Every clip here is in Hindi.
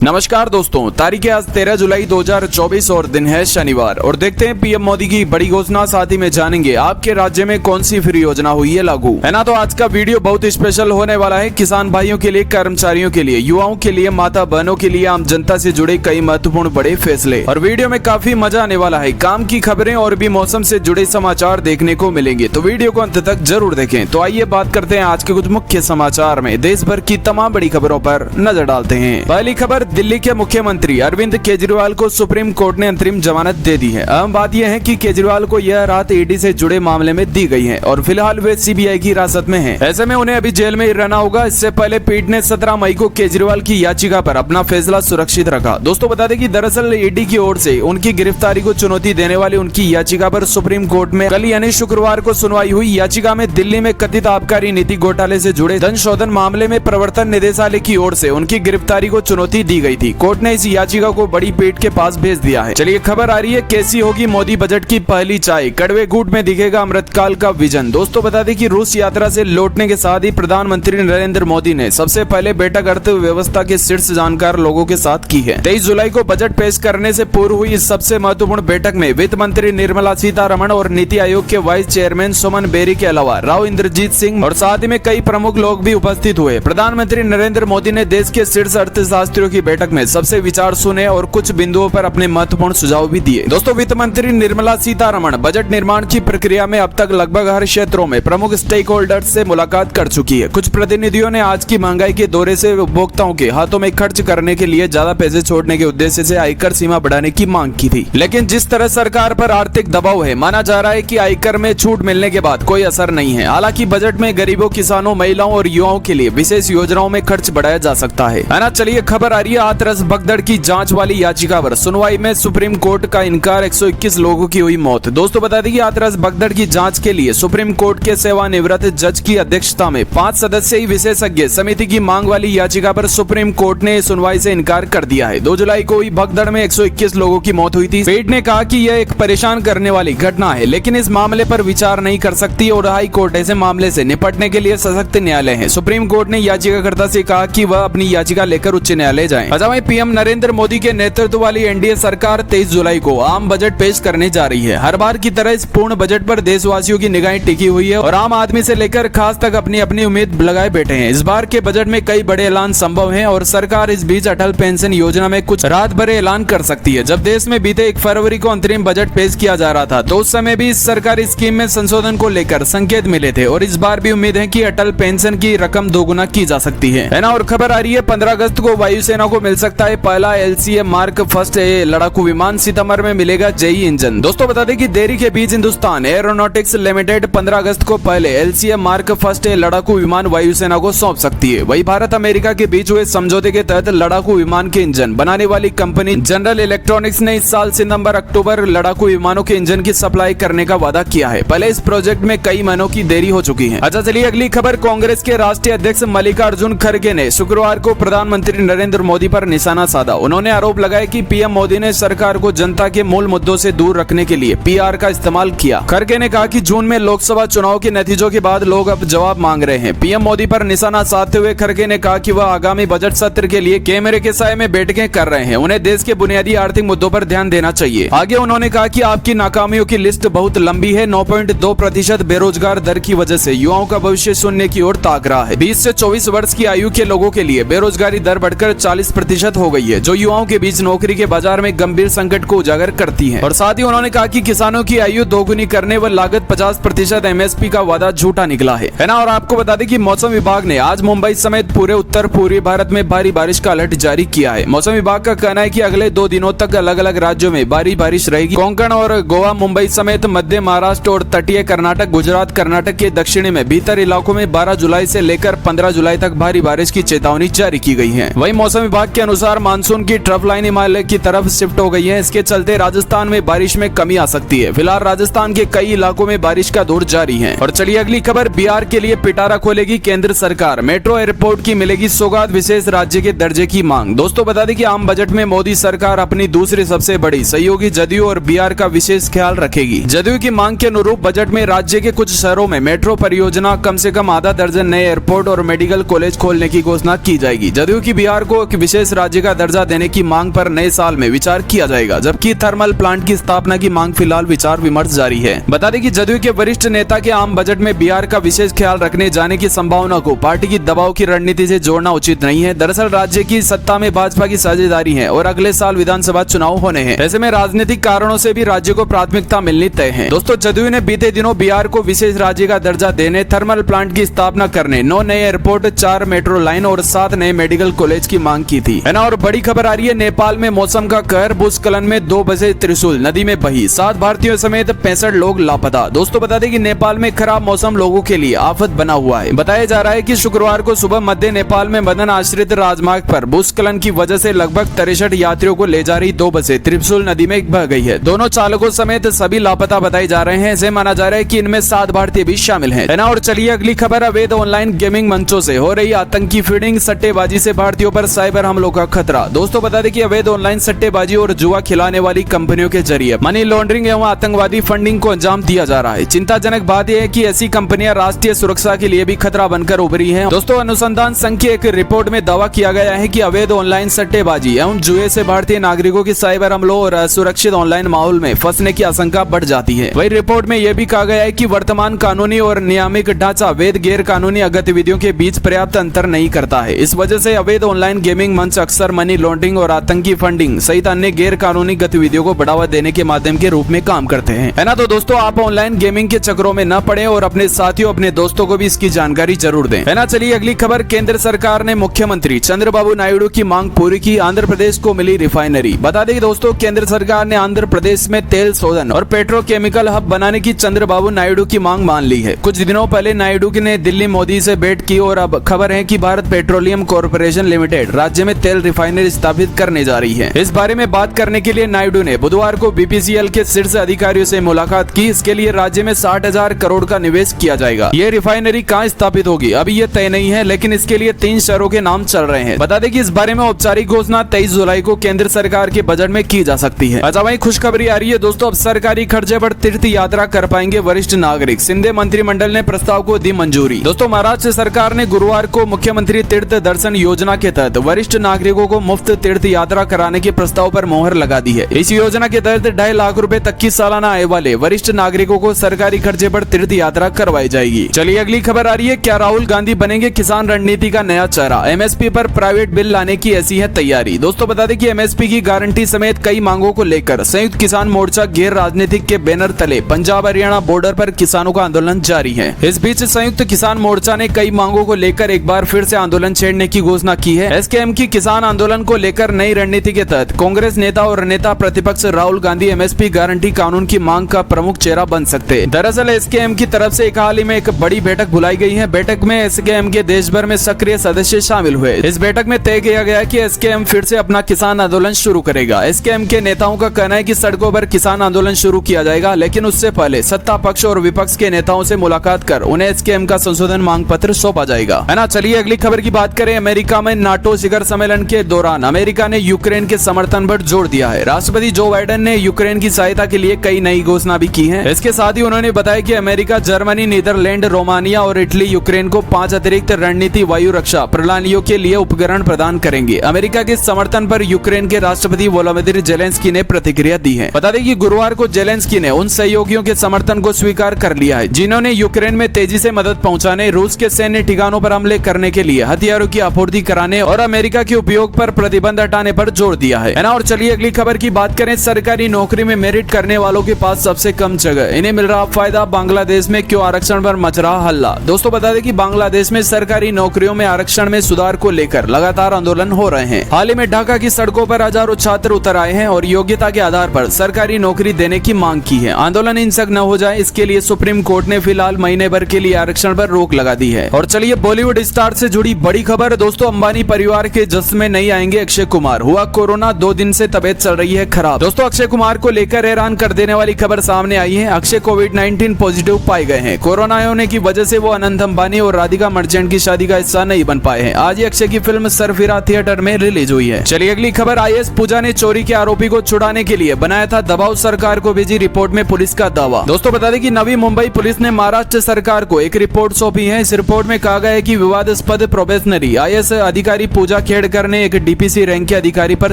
नमस्कार दोस्तों, तारीख है आज 13 जुलाई 2024 और दिन है शनिवार। और देखते हैं पीएम मोदी की बड़ी घोषणा, साथ ही में जानेंगे आपके राज्य में कौन सी फ्री योजना हुई है लागू, है ना। तो आज का वीडियो बहुत स्पेशल होने वाला है। किसान भाइयों के लिए, कर्मचारियों के लिए, युवाओं के लिए, माता बहनों के लिए, आम जनता से जुड़े कई महत्वपूर्ण बड़े फैसले। और वीडियो में काफी मजा आने वाला है। काम की खबरें और भी मौसम से जुड़े समाचार देखने को मिलेंगे, तो वीडियो को अंत तक जरूर देखें। तो आइए बात करते हैं आज के कुछ मुख्य समाचार में। देश भर की तमाम बड़ी खबरों पर नजर डालते हैं। पहली खबर, दिल्ली के मुख्यमंत्री अरविंद केजरीवाल को सुप्रीम कोर्ट ने अंतरिम जमानत दे दी है। अहम बात यह है कि केजरीवाल को यह राहत ईडी से जुड़े मामले में दी गई है और फिलहाल वे सीबीआई की हिरासत में हैं। ऐसे में उन्हें अभी जेल में ही रहना होगा। इससे पहले पीठ ने 17 मई को केजरीवाल की याचिका पर अपना फैसला सुरक्षित रखा। दोस्तों बता दें कि दरअसल ईडी की ओर से उनकी गिरफ्तारी को चुनौती देने वाली उनकी याचिका पर सुप्रीम कोर्ट में कल यानी शुक्रवार को सुनवाई हुई। याचिका में दिल्ली में कथित आबकारी नीति घोटाले से जुड़े धन शोधन मामले में प्रवर्तन निदेशालय की ओर से उनकी गिरफ्तारी को चुनौती दी गई थी। कोर्ट ने इस याचिका को बड़ी पीठ के पास भेज दिया है। चलिए खबर आ रही है, कैसी होगी मोदी बजट की पहली चाय, कड़वे घूंट में दिखेगा अमृतकाल का विजन। दोस्तों बता दें कि रूस यात्रा से लौटने के साथ ही प्रधानमंत्री नरेंद्र मोदी ने सबसे पहले बैठक अर्थव्यवस्था के शीर्ष जानकार लोगों के साथ की है। 23 जुलाई को बजट पेश करने से पूर्व हुई इस सबसे महत्वपूर्ण बैठक में वित्त मंत्री निर्मला सीतारमण और नीति आयोग के वाइस चेयरमैन सुमन बेरी के अलावा राव इंद्रजीत सिंह और साथ ही में कई प्रमुख लोग भी उपस्थित हुए। प्रधानमंत्री नरेंद्र मोदी ने देश के शीर्ष अर्थशास्त्रियों की बैठक में सबसे विचार सुने और कुछ बिंदुओं पर अपने महत्वपूर्ण सुझाव भी दिए। दोस्तों वित्त मंत्री निर्मला सीतारमण बजट निर्माण की प्रक्रिया में अब तक लगभग हर क्षेत्रों में प्रमुख स्टेक होल्डर्स से मुलाकात कर चुकी है। कुछ प्रतिनिधियों ने आज की महंगाई के दौरे से उपभोक्ताओं के हाथों में खर्च करने के लिए ज्यादा पैसे छोड़ने के उद्देश्य से आयकर सीमा बढ़ाने की मांग की थी। लेकिन जिस तरह सरकार पर आर्थिक दबाव है, माना जा रहा है कि आयकर में छूट मिलने के बाद कोई असर नहीं है। हालांकि बजट में गरीबों, किसानों, महिलाओं और युवाओं के लिए विशेष योजनाओं में खर्च बढ़ाया जा सकता है ना। चलिए खबर आ रही है, हाथरस भगदड़ की जांच वाली याचिका पर सुनवाई में सुप्रीम कोर्ट का इनकार, 121 लोगों की हुई मौत। दोस्तों बता दें कि हाथरस भगदड़ की जांच के लिए सुप्रीम कोर्ट के सेवानिवृत्त जज की अध्यक्षता में 5 सदस्यीय विशेषज्ञ समिति की मांग वाली याचिका पर सुप्रीम कोर्ट ने सुनवाई से इनकार कर दिया है। 2 जुलाई को हुई भगदड़ में 121 लोगों की मौत हुई थी। पीठ ने कहा कि यह एक परेशान करने वाली घटना है, लेकिन इस मामले पर विचार नहीं कर सकती और हाई कोर्ट ऐसे मामले से निपटने के लिए सशक्त न्यायालय है। सुप्रीम कोर्ट ने याचिकाकर्ता से कहा कि वह अपनी याचिका लेकर उच्च न्यायालय जाए। वहीं पीएम नरेंद्र मोदी के नेतृत्व वाली एनडीए सरकार 23 जुलाई को आम बजट पेश करने जा रही है। हर बार की तरह इस पूर्ण बजट पर देशवासियों की निगाहें टिकी हुई है और आम आदमी से लेकर खास तक अपनी अपनी उम्मीद लगाए बैठे हैं। इस बार के बजट में कई बड़े ऐलान संभव हैं और सरकार इस बीच अटल पेंशन योजना में कुछ रात भरे ऐलान कर सकती है। जब देश में बीते 1 फरवरी को अंतरिम बजट पेश किया जा रहा था, तो उस समय भी इस सरकारी स्कीम में संशोधन को लेकर संकेत मिले थे और इस बार भी उम्मीद है कि अटल पेंशन की रकम दोगुना की जा सकती है ना। और खबर आ रही है, 15 अगस्त को वायुसेना को मिल सकता है पहला LCA मार्क फर्स्ट लड़ाकू विमान। सितंबर में मिलेगा जेई इंजन। दोस्तों बता दें कि देरी के बीच हिंदुस्तान एरोनॉटिक्स लिमिटेड 15 अगस्त को पहले LCA मार्क फर्स्ट लड़ाकू विमान वायुसेना को सौंप सकती है। वही भारत अमेरिका के बीच हुए समझौते के तहत लड़ाकू विमान के इंजन बनाने वाली कंपनी जनरल इलेक्ट्रॉनिक्स ने इस साल सितंबर-अक्टूबर लड़ाकू विमानों के इंजन की सप्लाई करने का वादा किया है। पहले इस प्रोजेक्ट में कई महीनों की देरी हो चुकी है। अच्छा चलिए अगली खबर, कांग्रेस के राष्ट्रीय अध्यक्ष मल्लिकार्जुन खड़गे ने शुक्रवार को प्रधानमंत्री नरेंद्र मोदी पर निशाना साधा। उन्होंने आरोप लगाया कि पीएम मोदी ने सरकार को जनता के मूल मुद्दों से दूर रखने के लिए PR का इस्तेमाल किया। खड़गे ने कहा कि जून में लोकसभा चुनाव के नतीजों के बाद लोग अब जवाब मांग रहे हैं। पीएम मोदी पर निशाना साधते हुए खड़गे ने कहा कि वह आगामी बजट सत्र के लिए कैमरे के साए में बैठकें कर रहे हैं। उन्हें देश के बुनियादी आर्थिक मुद्दों पर ध्यान देना चाहिए। आगे उन्होंने कहा कि आपकी नाकामियों की लिस्ट बहुत लंबी है। 9.2% बेरोजगार दर की वजह से युवाओं का भविष्य शून्य की ओर ताक रहा है। 20 से 24 वर्ष की आयु के लोगों के लिए बेरोजगारी दर बढ़कर 40% हो गई है, जो युवाओं के बीच नौकरी के बाजार में गंभीर संकट को उजागर करती है। और साथ ही उन्होंने कहा कि किसानों की आयु दोगुनी करने व लागत 50% MSP का वादा झूठा निकला है ना। और आपको बता दें कि मौसम विभाग ने आज मुंबई समेत पूरे उत्तर पूर्वी भारत में भारी बारिश का अलर्ट जारी किया है। मौसम विभाग का कहना है कि अगले 2 दिनों तक अलग अलग राज्यों में भारी बारिश रहेगी। कोंकण और गोवा, मुंबई समेत मध्य महाराष्ट्र और तटीय कर्नाटक, गुजरात, कर्नाटक के दक्षिणी में भीतर इलाकों में 12 जुलाई से लेकर 15 जुलाई तक भारी बारिश की चेतावनी जारी की गई है। वहीं मौसम विभाग के अनुसार मानसून की ट्रफ लाइन हिमालय की तरफ शिफ्ट हो गई है। इसके चलते राजस्थान में बारिश में कमी आ सकती है। फिलहाल राजस्थान के कई इलाकों में बारिश का दौर जारी है। और चलिए अगली खबर, बिहार के लिए पिटारा खोलेगी केंद्र सरकार, मेट्रो एयरपोर्ट की मिलेगी सौगात, विशेष राज्य के दर्जे की मांग। दोस्तों बता दें कि आम बजट में मोदी सरकार अपनी दूसरी सबसे बड़ी सहयोगी जदयू और बिहार का विशेष ख्याल रखेगी। जदयू की मांग के अनुरूप बजट में राज्य के कुछ शहरों में मेट्रो परियोजना, कम से कम आधा दर्जन नए एयरपोर्ट और मेडिकल कॉलेज खोलने की घोषणा की जाएगी। जदयू की बिहार को एक विशेष राज्य का दर्जा देने की मांग पर नए साल में विचार किया जाएगा, जबकि थर्मल प्लांट की स्थापना की मांग फिलहाल विचार विमर्श जारी है। बता दें कि जदयू के वरिष्ठ नेता के आम बजट में बिहार का विशेष ख्याल रखने जाने की संभावना को पार्टी की दबाव की रणनीति से जोड़ना उचित नहीं है। दरअसल राज्य की सत्ता में भाजपा की साझेदारी है और अगले साल विधानसभा चुनाव होने हैं। ऐसे में राजनीतिक कारणों से भी राज्य को प्राथमिकता मिलनी तय है। दोस्तों, जदयू ने बीते दिनों बिहार को विशेष राज्य का दर्जा देने, थर्मल प्लांट की स्थापना करने, 9 नए एयरपोर्ट, 4 मेट्रो लाइन और 7 नए मेडिकल कॉलेज की मांग की थी, है ना। और बड़ी खबर आ रही है, नेपाल में मौसम का कहर, भूस्खलन में 2 बसें त्रिशूल नदी में बही, 7 भारतीयों समेत 65 लोग लापता। दोस्तों, बता दें कि नेपाल में खराब मौसम लोगों के लिए आफत बना हुआ है। बताया जा रहा है कि शुक्रवार को सुबह मध्य नेपाल में मदन आश्रित राजमार्ग पर भूस्खलन की वजह से लगभग 63 यात्रियों को ले जा रही 2 बसें त्रिशूल नदी में बह गई है। दोनों चालकों समेत सभी लापता बताए जा रहे हैं। ऐसे माना जा रहा है कि इनमें 7 भारतीय भी शामिल हैं, है ना। और चलिए अगली खबर, अवैध ऑनलाइन गेमिंग मंचों से हो रही आतंकी फीडिंग, सट्टेबाजी से भारतीयों पर साइबर हमलों का खतरा। दोस्तों, बता दें कि अवैध ऑनलाइन सट्टेबाजी और जुआ खिलाने वाली कंपनियों के जरिए मनी लॉन्ड्रिंग एवं आतंकवादी फंडिंग को अंजाम दिया जा रहा है। चिंताजनक बात यह है कि ऐसी कंपनियां राष्ट्रीय सुरक्षा के लिए भी खतरा बनकर उभरी हैं। दोस्तों, अनुसंधान संघ की एक रिपोर्ट में दावा किया गया है कि अवैध ऑनलाइन सट्टेबाजी एवं जुए से भारतीय नागरिकों की साइबर हमलों और असुरक्षित ऑनलाइन माहौल में फंसने की आशंका बढ़ जाती है। वही रिपोर्ट में यह भी कहा गया है कि वर्तमान कानूनी और नियामक ढांचा वैध गैर कानूनी गतिविधियों के बीच पर्याप्त अंतर नहीं करता है। इस वजह से अवैध ऑनलाइन गेमिंग मंच अक्सर मनी लॉन्ड्रिंग और आतंकी फंडिंग सहित अन्य गैर कानूनी गतिविधियों को बढ़ावा देने के माध्यम के रूप में काम करते हैं, है ना। तो दोस्तों, आप ऑनलाइन गेमिंग के चक्रों में न पड़े और अपने साथियों, अपने दोस्तों को भी इसकी जानकारी जरूर दें, है ना। चलिए अगली खबर, केंद्र सरकार ने मुख्यमंत्री चंद्रबाबू नायडू की मांग पूरी की, आंध्र प्रदेश को मिली रिफाइनरी। बता दें दोस्तों, केंद्र सरकार ने आंध्र प्रदेश में तेल शोधन और पेट्रोकेमिकल हब बनाने की चंद्रबाबू नायडू की मांग मान ली है। कुछ दिनों पहले नायडू ने दिल्ली मोदी से भेंट की और अब खबर है कि भारत पेट्रोलियम कॉर्पोरेशन लिमिटेड राज्य में तेल रिफाइनरी स्थापित करने जा रही है। इस बारे में बात करने के लिए नायडू ने बुधवार को बीपीसीएल के शीर्ष अधिकारियों से मुलाकात की। इसके लिए राज्य में 60,000 करोड़ का निवेश किया जाएगा। ये रिफाइनरी कहाँ स्थापित होगी अभी ये तय नहीं है, लेकिन इसके लिए 3 शहरों के नाम चल रहे हैं। बता दें कि इस बारे में औपचारिक घोषणा 23 जुलाई को केंद्र सरकार के बजट में की जा सकती है। अच्छा, वहीं खुशखबरी आ रही है दोस्तों, अब सरकारी खर्चे पर तीर्थ यात्रा कर पाएंगे वरिष्ठ नागरिक। शिंदे मंत्रिमंडल ने प्रस्ताव को दी मंजूरी। दोस्तों, महाराष्ट्र सरकार ने गुरुवार को मुख्यमंत्री तीर्थ दर्शन योजना के तहत वरिष्ठ नागरिकों को मुफ्त तीर्थ यात्रा कराने के प्रस्ताव पर मोहर लगा दी है। इस योजना के तहत 2.5 लाख रुपए तक की सालाना आय वाले वरिष्ठ नागरिकों को सरकारी खर्चे पर तीर्थ यात्रा करवाई जाएगी। चलिए अगली खबर आ रही है, क्या राहुल गांधी बनेंगे किसान रणनीति का नया चेहरा? एमएसपी पर प्राइवेट बिल लाने की ऐसी है तैयारी। दोस्तों, बता दें कि एमएसपी की गारंटी समेत कई मांगों को लेकर संयुक्त किसान मोर्चा गैर राजनीतिक के बैनर तले पंजाब हरियाणा बॉर्डर पर किसानों का आंदोलन जारी है। इस बीच संयुक्त किसान मोर्चा ने कई मांगों को लेकर एक बार फिर से आंदोलन छेड़ने की घोषणा की है। एसकेएम की किसान आंदोलन को लेकर नई रणनीति के तहत कांग्रेस नेता और नेता प्रतिपक्ष राहुल गांधी एमएसपी गारंटी कानून की मांग का प्रमुख चेहरा बन सकते हैं। दरअसल एसकेएम की तरफ से हाल ही में एक बड़ी बैठक बुलाई गई है। बैठक में एसकेएम के देश भर में सक्रिय सदस्य शामिल हुए। इस बैठक में तय किया गया कि एसकेएम फिर से अपना किसान आंदोलन शुरू करेगा। एसकेएम के नेताओं का कहना है कि सड़कों पर किसान आंदोलन शुरू किया जाएगा, लेकिन उससे पहले सत्ता पक्ष और विपक्ष के नेताओं से मुलाकात कर उन्हें एसकेएम का संशोधन मांग पत्र सौंपा जाएगा, है ना। चलिए अगली खबर की बात करें। अमेरिका में नाटो शिखर सम्मेलन के दौरान अमेरिका ने यूक्रेन के समर्थन पर जोर दिया है। राष्ट्रपति जो बाइडेन ने यूक्रेन की सहायता के लिए कई नई घोषणा भी की है। इसके साथ ही उन्होंने बताया कि अमेरिका, जर्मनी, नीदरलैंड, रोमानिया और इटली यूक्रेन को 5 अतिरिक्त रणनीति वायु रक्षा प्रणालियों के लिए उपकरण प्रदान करेंगे। अमेरिका के समर्थन पर यूक्रेन के राष्ट्रपति वोलोदिमीर जेलेंस्की ने प्रतिक्रिया दी है। बता दें कि गुरुवार को जेलेंस्की ने उन सहयोगियों के समर्थन को स्वीकार कर लिया है जिन्होंने यूक्रेन में तेजी से मदद पहुंचाने, रूस के सैन्य ठिकानों पर हमले करने के लिए हथियारों की आपूर्ति कराने और अमेरिका के उपयोग पर प्रतिबंध हटाने पर जोर दिया है ना। और चलिए अगली खबर की बात करें। सरकारी नौकरी में मेरिट करने वालों के पास सबसे कम जगह, इन्हें मिल रहा फायदा। बांग्लादेश में क्यों आरक्षण पर मच रहा हल्ला? दोस्तों, बता दें कि बांग्लादेश में सरकारी नौकरियों में आरक्षण में सुधार को लेकर लगातार आंदोलन हो रहे हैं। हाल ही में ढाका की सड़कों पर हजारों छात्र उतर आए हैं और योग्यता के आधार पर सरकारी नौकरी देने की मांग की है। आंदोलन हिंसक न हो जाए, इसके लिए सुप्रीम कोर्ट ने फिलहाल महीने भर के लिए आरक्षण पर रोक लगा दी है। और चलिए बॉलीवुड स्टार से जुड़ी बड़ी खबर। दोस्तों, अंबानी परिवार के जश्न में नहीं आएंगे अक्षय कुमार। हुआ कोरोना, 2 दिन से तबीयत चल रही है खराब। दोस्तों, अक्षय कुमार को लेकर हैरान कर देने वाली खबर सामने आई है। अक्षय कोविड-19 पॉजिटिव पाए गए हैं। कोरोना होने की वजह से वो अनंत अंबानी और राधिका मर्चेंट की शादी का हिस्सा नहीं बन पाए हैं। आज ही अक्षय की फिल्म सरफिरा थिएटर में रिलीज हुई है। चलिए अगली खबर। आईएएस पूजा ने चोरी के आरोपी को छुड़ाने के लिए बनाया था दबाव, सरकार को भेजी रिपोर्ट में पुलिस का दावा। दोस्तों, बता दें कि नवी मुंबई पुलिस ने महाराष्ट्र सरकार को एक रिपोर्ट सौंपी है। इस रिपोर्ट में कहा गया है कि विवादास्पद प्रोबेशनरी आईएएस अधिकारी पूजा खेड़ खेड़कर ने एक डीपीसी रैंक के अधिकारी पर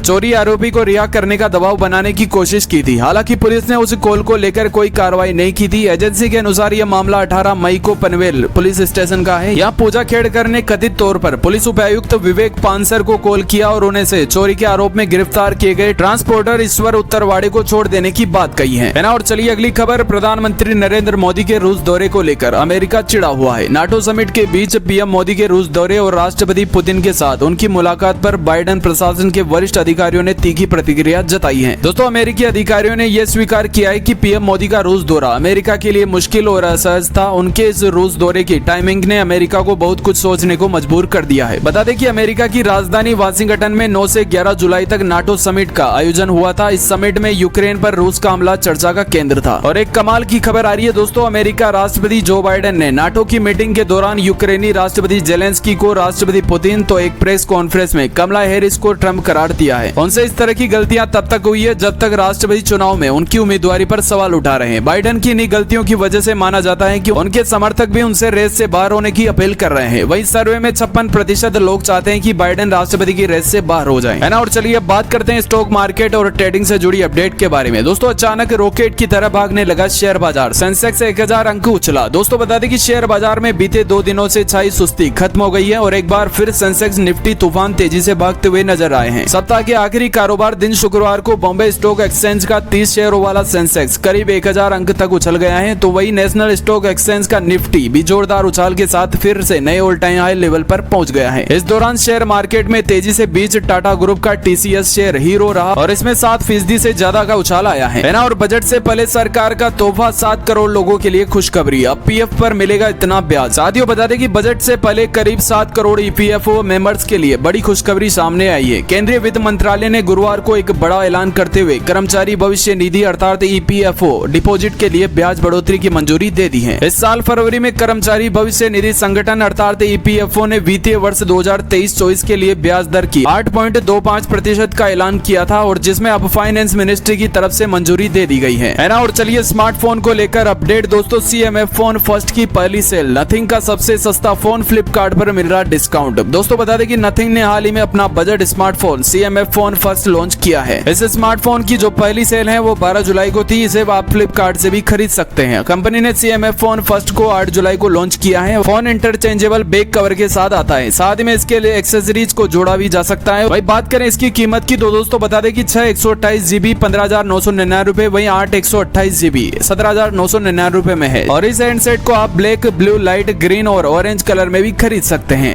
चोरी आरोपी को रिहा करने का दबाव बनाने की कोशिश की थी। हालांकि पुलिस ने उस कॉल को लेकर कोई कार्रवाई नहीं की थी। एजेंसी के अनुसार यह मामला 18 मई को पनवेल पुलिस स्टेशन का है। यहाँ पूजा खेड़कर ने कथित तौर पर पुलिस उपायुक्त विवेक पानसर को कॉल किया और उन्हें से चोरी के आरोप में गिरफ्तार किए गए ट्रांसपोर्टर ईश्वर उत्तरवाड़े को छोड़ देने की बात कही है ना। और चलिए अगली खबर, प्रधानमंत्री नरेंद्र मोदी के रूस दौरे को लेकर अमेरिका चिढ़ा हुआ है। नाटो समिट के बीच पीएम मोदी के रूस दौरे और राष्ट्रपति पुतिन के साथ उनकी मुलाकात पर बाइडेन प्रशासन के वरिष्ठ अधिकारियों ने तीखी प्रतिक्रिया जताई है। दोस्तों, अमेरिकी अधिकारियों ने यह स्वीकार किया है कि पीएम मोदी का रूस दौरा अमेरिका के लिए मुश्किल और असहज था। उनके इस रूस दौरे की टाइमिंग ने अमेरिका को बहुत कुछ सोचने को मजबूर कर दिया है। बता दें कि अमेरिका की राजधानी वाशिंगटन में 9 से 11 जुलाई तक नाटो समिट का आयोजन हुआ था। इस समिट में यूक्रेन पर रूस का हमला चर्चा का केंद्र था। और एक कमाल की खबर आ रही है दोस्तों, अमेरिका राष्ट्रपति जो बाइडेन ने नाटो की मीटिंग के दौरान यूक्रेनी राष्ट्रपति जेलेंस्की को राष्ट्रपति पुतिन तो एक प्रेस कॉन्फ्रेंस में कमला हैरिस को ट्रम्प करार दिया है। उनसे इस तरह की गलतियां तब तक हुई है जब तक राष्ट्रपति चुनाव में उनकी उम्मीदवारी पर सवाल उठा रहे हैं। बाइडेन की इन्हीं गलतियों की वजह से माना जाता है कि उनके समर्थक भी उनसे रेस से बाहर होने की अपील कर रहे हैं। वहीं सर्वे में 56% लोग चाहते हैं कि बाइडेन राष्ट्रपति की रेस से बाहर हो जाएं, है ना। और चलिए बात करते हैं स्टॉक मार्केट और ट्रेडिंग से जुड़ी अपडेट के बारे में। दोस्तों, अचानक रॉकेट की तरह भागने लगा शेयर बाजार, सेंसेक्स 1000 अंक उछला। दोस्तों, बता दें कि शेयर बाजार में बीते 2 दिनों से छाई सुस्ती खत्म हो गई है और एक बार फिर सेंसेक्स निफ्टी तूफान तेजी से भागते हुए नजर आए हैं। सप्ताह के आखिरी कारोबार दिन शुक्रवार को बॉम्बे स्टॉक एक्सचेंज का 30 शेयरों वाला सेंसेक्स करीब 1000 अंक तक उछल गया है, तो वही नेशनल स्टॉक एक्सचेंज का निफ्टी भी जोरदार उछाल के साथ फिर से नए ऑल टाइम हाई लेवल पर पहुंच गया है। इस दौरान शेयर मार्केट में तेजी से बीच टाटा ग्रुप का टीसीएस शेयर हीरो रहा और इसमें 7% से ज्यादा का उछाल आया है ना। और बजट से पहले सरकार का तोहफा 7 करोड़ लोगों के लिए खुशखबरी, अब पीएफ पर मिलेगा इतना ब्याज। साथियों, बता दें कि बजट से पहले करीब 7 करोड़ ईपीएफओ मेंबर्स के लिए बड़ी खुशखबरी सामने आई है। केंद्रीय वित्त मंत्रालय ने गुरुवार को एक बड़ा ऐलान करते हुए कर्मचारी भविष्य निधि अर्थात ईपीएफओ डिपॉजिट के लिए ब्याज बढ़ोतरी की मंजूरी दे दी है। इस साल फरवरी में कर्मचारी भविष्य निधि संगठन अर्थात ईपीएफओ ने वित्तीय वर्ष 2023-24 के लिए ब्याज दर की 8.25% का ऐलान किया था और जिसमें अब फाइनेंस मिनिस्ट्री की तरफ से मंजूरी दे दी गई है ना। और चलिए स्मार्टफोन को लेकर अपडेट दोस्तों, CMF फोन फर्स्ट की पहली सेल, नथिंग का सबसे सस्ता फोन फ्लिपकार्ट पर मिल रहा डिस्काउंट। दोस्तों, बता दें कि नथिंग ने हाल ही में अपना budget smartphone CMF phone first launch किया है। इस स्मार्टफोन की जो पहली सेल है वो 12 जुलाई को थी। इसे आप फ्लिपकार्ट से भी खरीद सकते हैं। कंपनी ने CMF फोन फर्स्ट को 8 जुलाई को लॉन्च किया है। फोन इंटरचेंजेबल बैक कवर के साथ आता है, साथ में इसके लिए एक्सेसरीज को जोड़ा भी जा सकता है। वही बात करें इसकी कीमत की तो दोस्तों बता दें कि 6 128GB 15,999 रुपए, वही 8 128GB 17,999 रुपए में है। और इस हैंडसेट को आप ब्लैक, ब्लू, लाइट ग्रीन और ऑरेंज कलर में भी खरीद सकते हैं।